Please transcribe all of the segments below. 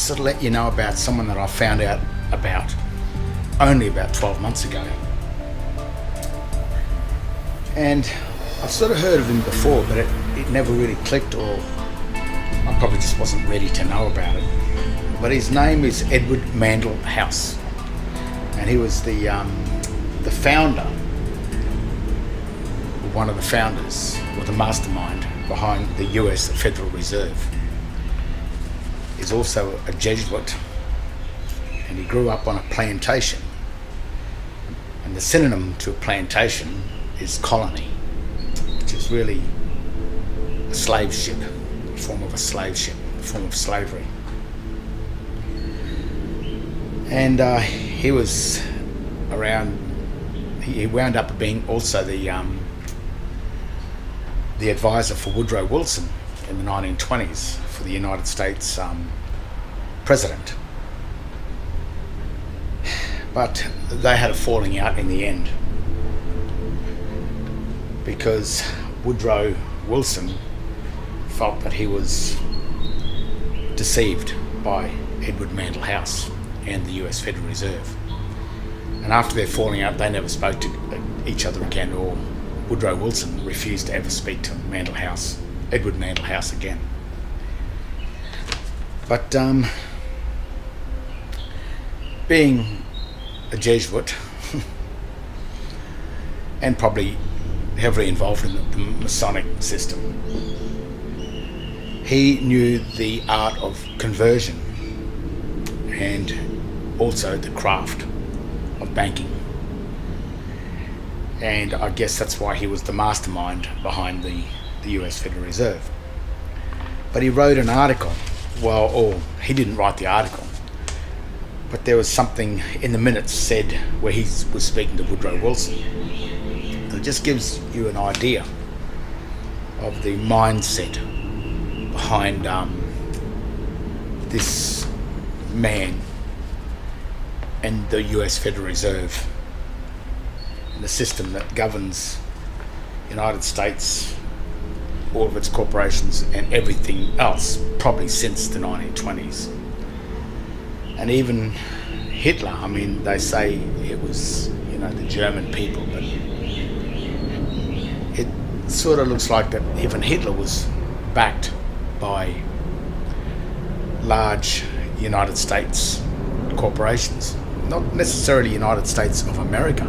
sort of let you know about someone that I found out about only about 12 months ago. And I've sort of heard of him before, but it never really clicked, or I probably just wasn't ready to know about it. But his name is Edward Mandell House, and he was the founder, one of the founders, or the mastermind behind the US Federal Reserve. He's also a Jesuit, and he grew up on a plantation. And the synonym to a plantation is colony, which is really a slave ship, a form of a slave ship, a form of slavery. And he was around. He wound up being also the advisor for Woodrow Wilson in the 1920s for the United States president. But they had a falling out in the end, because Woodrow Wilson felt that he was deceived by Edward Mandell House and the US Federal Reserve. And after their falling out, they never spoke to each other again, or Woodrow Wilson refused to ever speak to Edward Mandell House again. But being a Jesuit and probably heavily involved in the Masonic system, he knew the art of conversion and also the craft of banking. And I guess that's why he was the mastermind behind the US Federal Reserve. But he wrote an article, or he didn't write the article, but there was something in the minutes said where he was speaking to Woodrow Wilson. It just gives you an idea of the mindset behind this man and the US Federal Reserve, and the system that governs the United States, all of its corporations and everything else, probably since the 1920s. And even Hitler, I mean, they say it was, the German people, but it sort of looks like that even Hitler was backed by large United States corporations, not necessarily United States of America.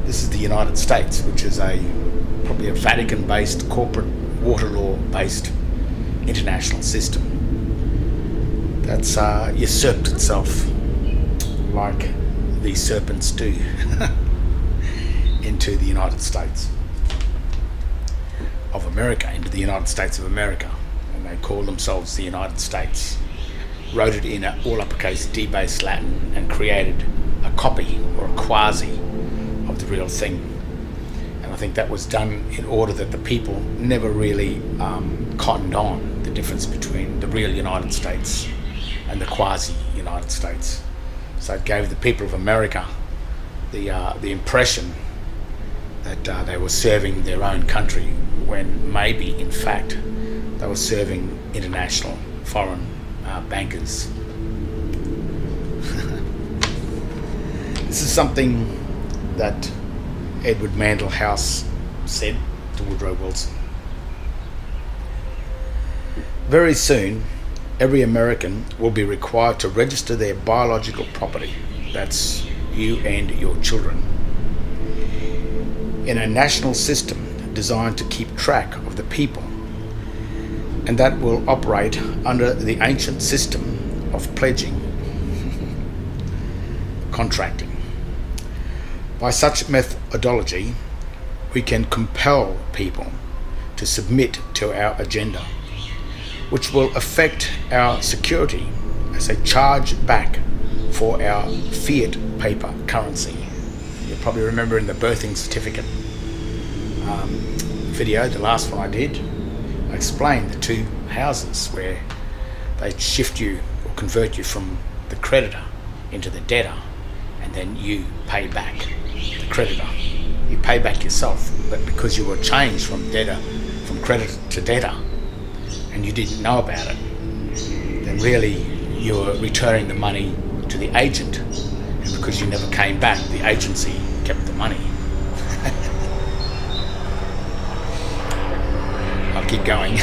This is the United States, which is probably a Vatican-based, corporate, water law-based international system that's usurped itself, like these serpents do, into the United States of America, into the United States of America, and they call themselves the United States. Wrote it in all uppercase D-based Latin and created a copy or a quasi of the real thing. And I think that was done in order that the people never really cottoned on the difference between the real United States and the quasi-United States. So it gave the people of America the impression that they were serving their own country, when maybe, in fact, they were serving international foreign bankers. This is something that Edward Mandell House said to Woodrow Wilson. Very soon, every American will be required to register their biological property, that's you and your children, in a national system designed to keep track of the people, and that will operate under the ancient system of pledging, contracting. By such methodology, we can compel people to submit to our agenda, which will affect our security as a charge back for our fiat paper currency. You'll probably remember in the birthing certificate video, the last one I did, I explained the two houses where they shift you or convert you from the creditor into the debtor, and then you pay back the creditor. You pay back yourself, but because you were changed from creditor to debtor, and you didn't know about it, then really you were returning the money to the agent, and because you never came back, the agency kept the money. I'll keep going.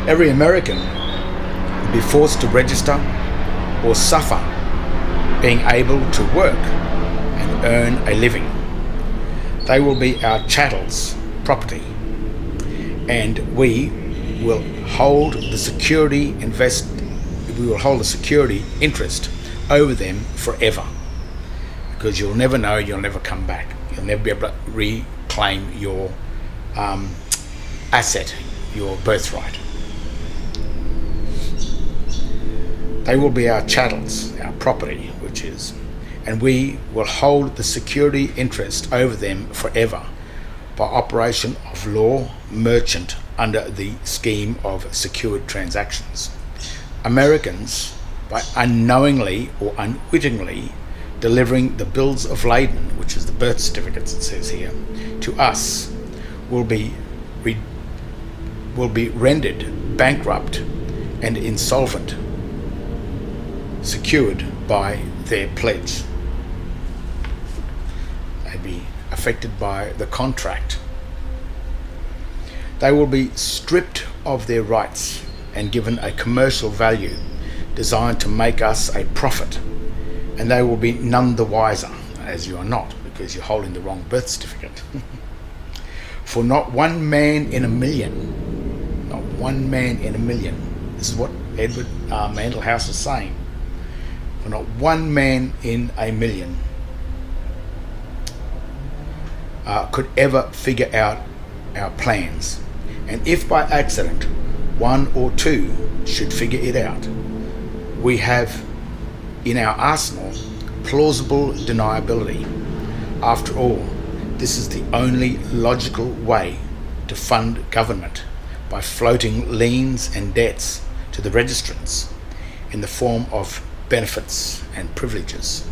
Every American will be forced to register or suffer being able to work and earn a living. They will be our chattels, property, and we will hold the security interest over them forever, because you'll never know, you'll never come back, you'll never be able to reclaim your asset, your birthright. They will be our chattels, our property, and we will hold the security interest over them forever by operation of law, merchant under the scheme of secured transactions. Americans, by unknowingly or unwittingly delivering the bills of lading, which is the birth certificates it says here, to us, will be rendered bankrupt and insolvent, secured by their pledge. They'd be affected by the contract. They will be stripped of their rights and given a commercial value designed to make us a profit, and they will be none the wiser, as you are not, because you're holding the wrong birth certificate. For not one man in a million, not one man in a million, this is what Edward Mandell House is saying, for not one man in a million could ever figure out our plans. And if by accident one or two should figure it out, we have in our arsenal plausible deniability. After all, this is the only logical way to fund government, by floating liens and debts to the registrants in the form of benefits and privileges.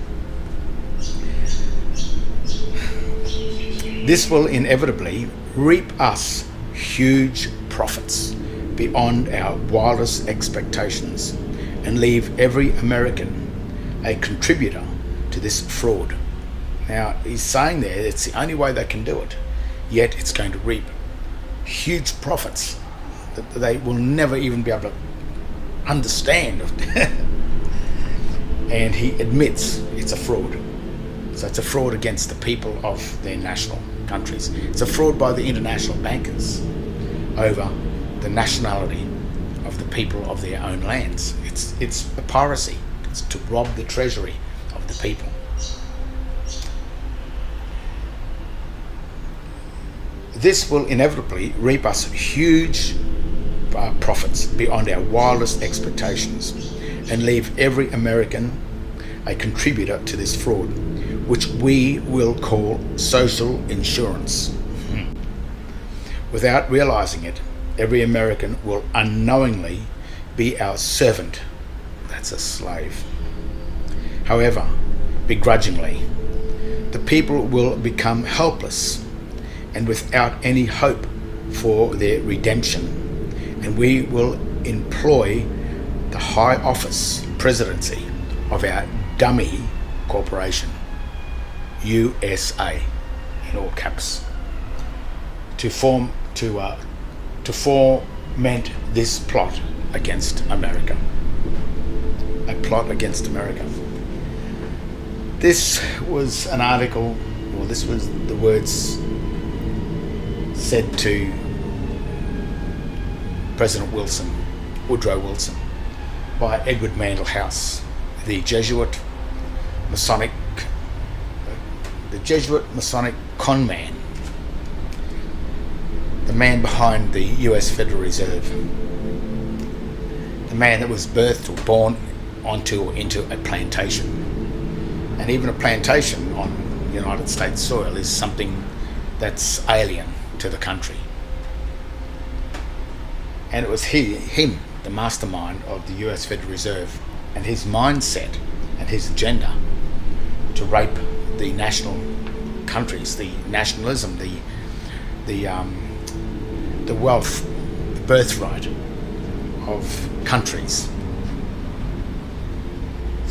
This will inevitably reap us huge profits beyond our wildest expectations and leave every American a contributor to this fraud. Now, he's saying there it's the only way they can do it, yet it's going to reap huge profits that they will never even be able to understand. And he admits it's a fraud. So it's a fraud against the people of their national countries. It's a fraud by the international bankers over the nationality of the people of their own lands. It's a piracy. It's to rob the treasury of the people. This will inevitably reap us huge profits beyond our wildest expectations and leave every American a contributor to this fraud, which we will call social insurance. Without realizing it, every American will unknowingly be our servant. That's a slave. However, begrudgingly, the people will become helpless and without any hope for their redemption, and we will employ the high office presidency of our dummy corporation, USA, in all caps, to foment this plot against America. A plot against America. This was an article, or this was the words said to President Woodrow Wilson, by Edward Mandell House, the Jesuit Masonic con man, the man behind the US Federal Reserve, the man that was birthed or born onto or into a plantation. And even a plantation on United States soil is something that's alien to the country. And it was him, the mastermind of the US Federal Reserve, and his mindset and his agenda to rape the national countries, the nationalism, the wealth, the birthright of countries,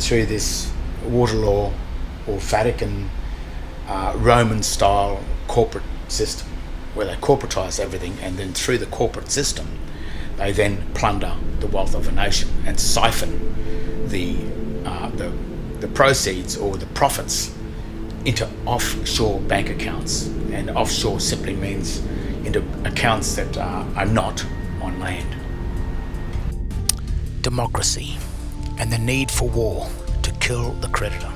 through this Waterloo or Vatican Roman style corporate system, where they corporatise everything, and then through the corporate system they then plunder the wealth of a nation and siphon the proceeds or the profits into offshore bank accounts. And offshore simply means into accounts that are not on land. Democracy and the need for war to kill the creditor.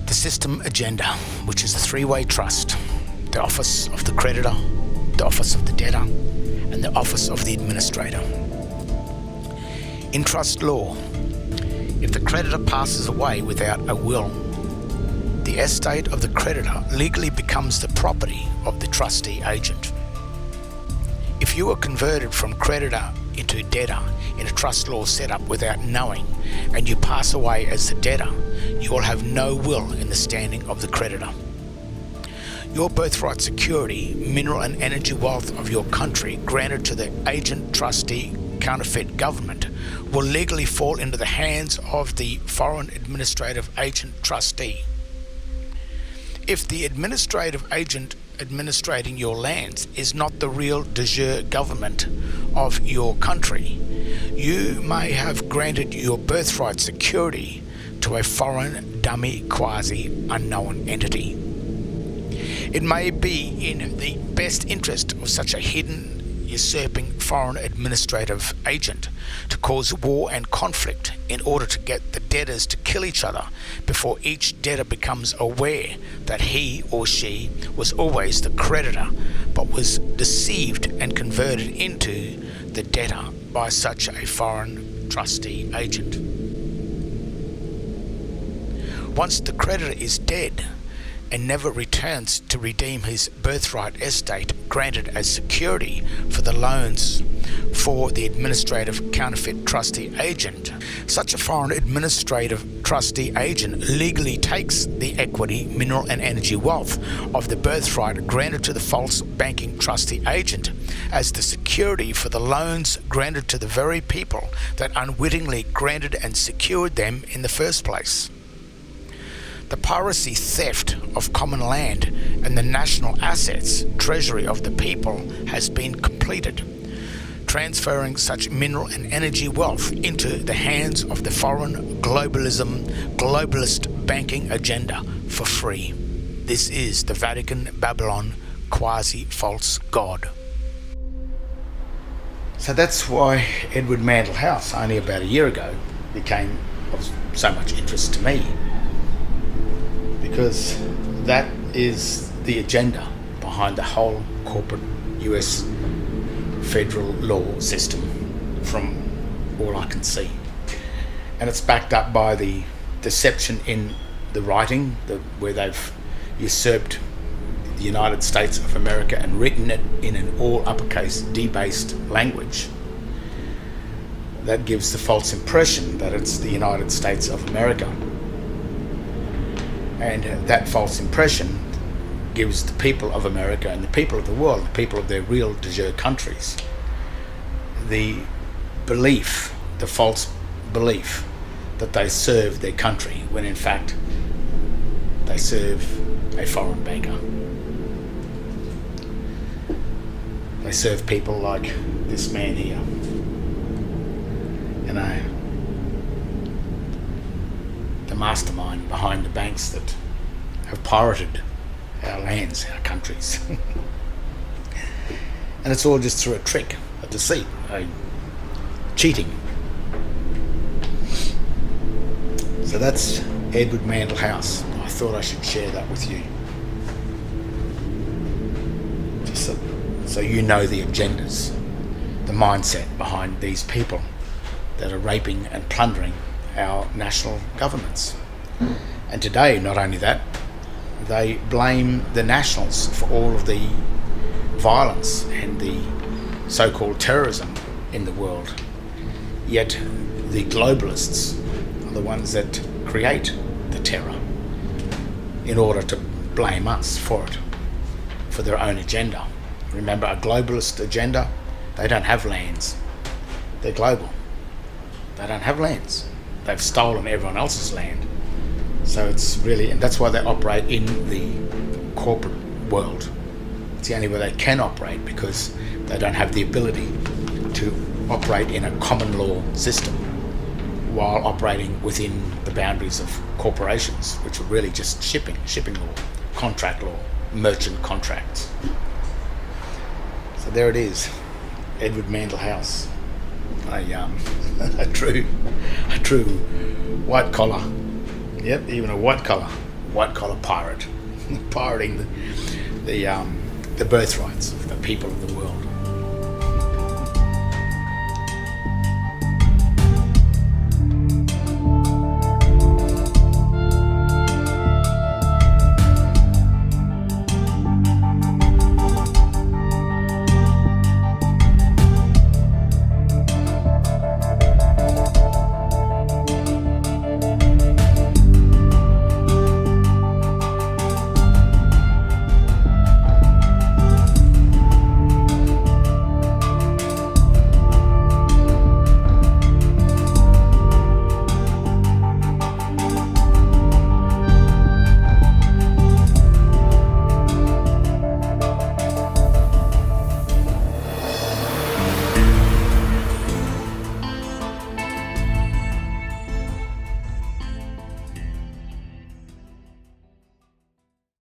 The system agenda, which is a three-way trust: the office of the creditor, the office of the debtor, and the office of the administrator. In trust law, if the creditor passes away without a will, the estate of the creditor legally becomes the property of the trustee agent. If you are converted from creditor into debtor in a trust law setup without knowing, and you pass away as the debtor, you will have no will in the standing of the creditor. Your birthright security, mineral and energy wealth of your country granted to the agent trustee counterfeit government will legally fall into the hands of the foreign administrative agent trustee. If the administrative agent administrating your lands is not the real de jure government of your country, you may have granted your birthright security to a foreign, dummy, quasi-unknown entity. It may be in the best interest of such a hidden, usurping foreign administrative agent to cause war and conflict in order to get the debtors to kill each other before each debtor becomes aware that he or she was always the creditor but was deceived and converted into the debtor by such a foreign trustee agent. Once the creditor is dead and never returns to redeem his birthright estate granted as security for the loans for the administrative counterfeit trustee agent, such a foreign administrative trustee agent legally takes the equity, mineral and energy wealth of the birthright granted to the false banking trustee agent as the security for the loans granted to the very people that unwittingly granted and secured them in the first place. The piracy, theft of common land and the national assets, treasury of the people has been completed, transferring such mineral and energy wealth into the hands of the foreign globalist banking agenda for free. This is the Vatican Babylon quasi-false god. So that's why Edward Mandell House, only about a year ago, became of so much interest to me. Because that is the agenda behind the whole corporate US federal law system, from all I can see. And it's backed up by the deception in the writing, where they've usurped the United States of America and written it in an all uppercase debased language. That gives the false impression that it's the United States of America. And that false impression gives the people of America and the people of the world, the people of their real de jure countries, the belief, the false belief that they serve their country, when in fact they serve a foreign banker. They serve people like this man here. You know, the mastermind behind the banks that have pirated our lands, our countries. And it's all just through a trick, a deceit, a cheating. So that's Edward Mandell House. I thought I should share that with you, just so you know the agendas, the mindset behind these people that are raping and plundering our national governments. And today, not only that, they blame the nationals for all of the violence and the so-called terrorism in the world. Yet the globalists are the ones that create the terror in order to blame us for it, for their own agenda. Remember, a globalist agenda, they don't have lands. They're global. They don't have lands. They've stolen everyone else's land. So it's really, and that's why they operate in the corporate world. It's the only way they can operate, because they don't have the ability to operate in a common law system while operating within the boundaries of corporations, which are really just shipping law, contract law, merchant contracts. So there it is, Edward Mandell House, a true white collar. Yep, even a white collar pirate, pirating the birthrights of the people of the world.